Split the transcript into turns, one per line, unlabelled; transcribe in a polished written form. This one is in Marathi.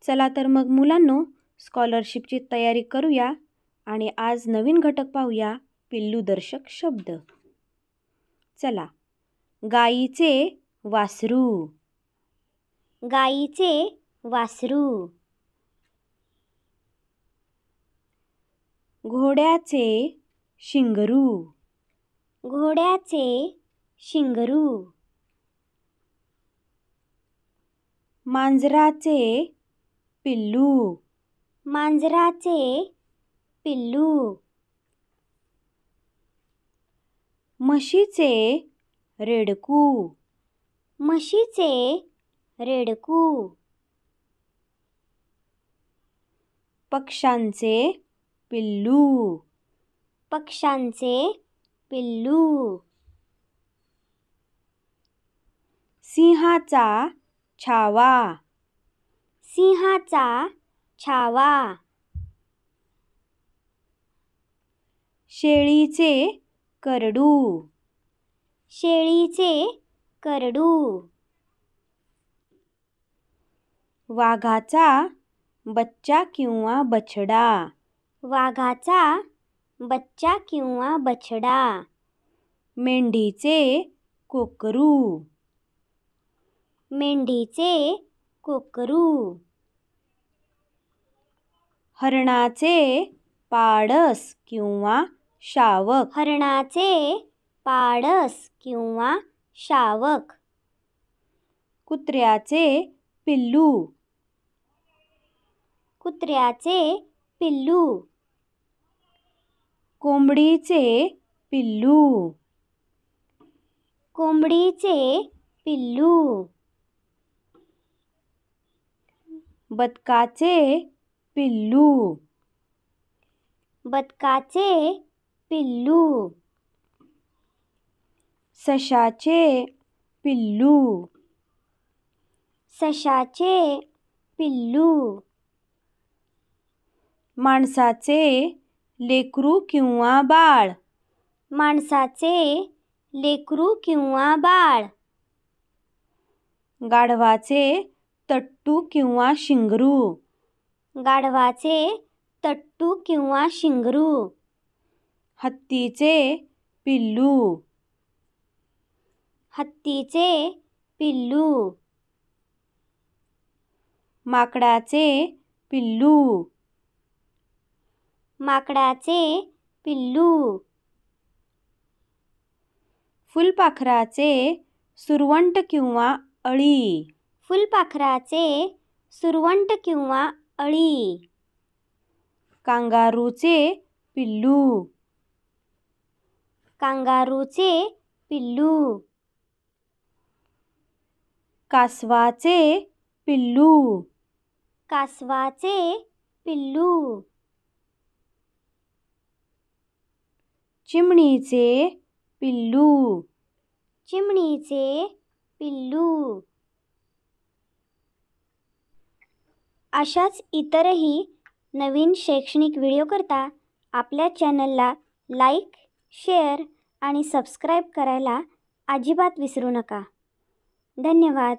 चला तर मग मुलांनो, स्कॉलरशिपची तयारी करूया आणि आज नवीन घटक पाहूया, पिल्लूदर्शक शब्द. चला. गाईचे वासरू.
गाईचे वासरू.
घोड्याचे शिंगरू.
घोड्याचे शिंगरू.
मांजराचे पिल्लू.
मांजराचे पिल्लू.
म्हशीचे रेडकू.
म्हशीचे रेडकू.
पक्ष्यांचे पिल्लू.
पक्ष्यांचे पिल्लू.
सिंहाचा छावा.
सिंहाचा छावा.
शेळीचे करडू.
शेळीचे करडू.
वाघाचा बच्चा किंवा बछडा.
वाघाचा बच्चा किंवा बछडा.
मेंढीचे कोकरू.
मेंढीचे कोकरू.
हरणाचे पाडस किंवा शावक.
हरणाचे पाडस किंवा शावक.
कुत्र्याचे पिल्लू.
कुत्र्याचे पिल्लू.
कोंबडीचे पिल्लू.
कोंबडीचे पिल्लू.
बदकाचे पिल्लू.
बदकाचे पिल्लू.
सशाचे पिल्लू.
सशाचे पिल्लू.
माणसाचे लेकरू किंवा बाळ.
माणसाचे लेकरू किंवा बाळ.
गाढवाचे तट्टू किंवा शिंगरू.
गाढवाचे तट्टू किंवा शिंगरू.
हत्तीचे पिल्लू.
हत्तीचे पिल्लू.
माकडाचे पिल्लू.
माकडाचे पिल्लू.
फुलपाखराचे सुरवंट किंवा अळी.
फुलपाखराचे सुरवंट किंवा अळी.
कांगारूचे पिल्लू.
कांगारूचे पिल्लू.
कासवाचे पिल्लू.
कासवाचे पिल्लू.
चिमणीचे पिल्लू.
चिमणीचे पिल्लू. अशाच इतरही नवीन शैक्षणिक व्हिडिओ करता आपल्या चॅनलला लाईक, शेअर आणि सबस्क्राईब करायला अजिबात विसरू नका. धन्यवाद.